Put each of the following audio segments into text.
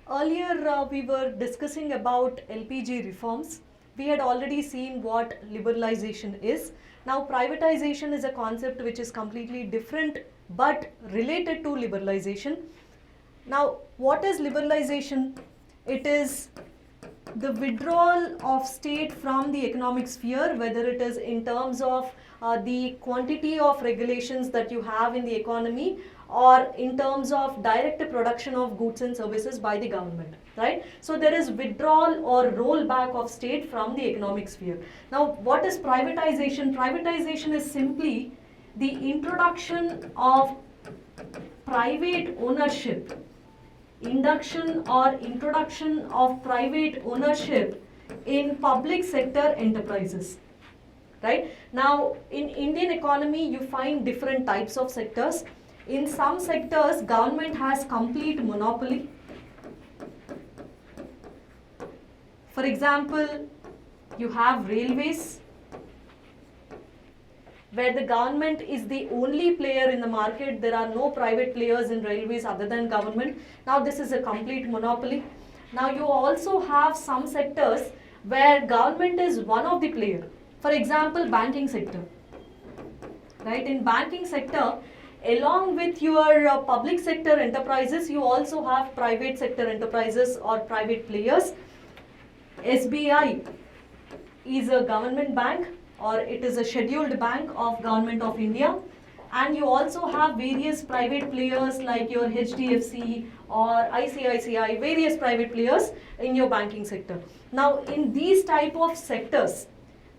Earlier we were discussing about LPG reforms. We had already seen what liberalization is. Now privatization is a concept which is completely different but related to liberalization. Now what is liberalization? It is the withdrawal of state from the economic sphere, whether it is in terms of the quantity of regulations that you have in the economy, or in terms of direct production of goods and services by the government, right? So there is withdrawal or rollback of state from the economic sphere. Now what is privatization? Privatization is simply the introduction of private ownership, induction or introduction of private ownership in public sector enterprises, right? Now in Indian economy you find different types of sectors. In some sectors government has complete monopoly. For example, you have railways, where the government is the only player in the market. There are no private players in railways other than government. Now this is a complete monopoly. Now you also have some sectors where government is one of the player. For example, banking sector, right? In banking sector, along with your public sector enterprises, you also have private sector enterprises or private players. SBI is a government bank, or it is a scheduled bank of Government of India, and you also have various private players like your HDFC or ICICI, various private players in your banking sector. Now in these type of sectors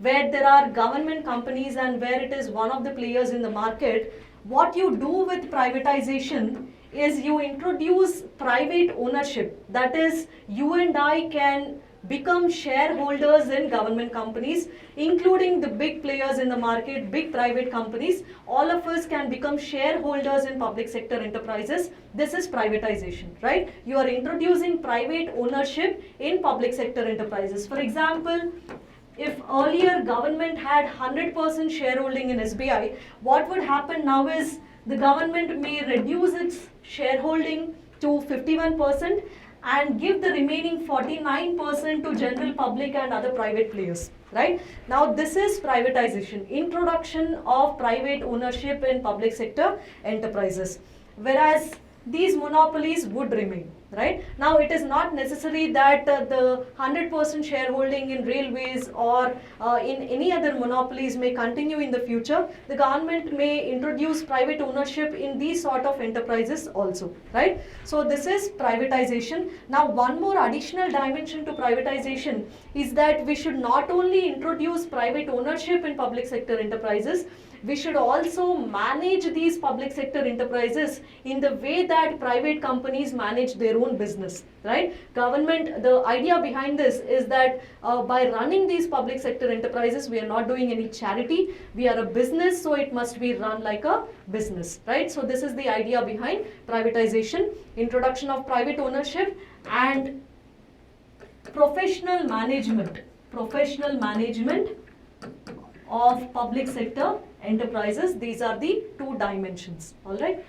where there are government companies and where it is one of the players in the market, what you do with privatization is you introduce private ownership. That is, you and I can become shareholders in government companies, including the big players in the market, big private companies. All of us can become shareholders in public sector enterprises. This is privatization, right? You are introducing private ownership in public sector enterprises. For example, if earlier government had 100% shareholding in SBI, what would happen now is the government may reduce its shareholding to 51% and give the remaining 49% to general public and other private players, right? Now this is privatization, introduction of private ownership in public sector enterprises, whereas these monopolies would remain, right? Now it is not necessary that the 100% shareholding in railways or in any other monopolies may continue in the future. The government may introduce private ownership in these sort of enterprises also, right? So this is privatization. Now one more additional dimension to privatization is that we should not only introduce private ownership in public sector enterprises, we should also manage these public sector enterprises in the way that private companies manage their own business, right? Government, the idea behind this is that by running these public sector enterprises, we are not doing any charity. We are a business, so it must be run like a business, right? So this is the idea behind privatization, introduction of private ownership and professional management of public sector enterprises. These are the two dimensions, all right?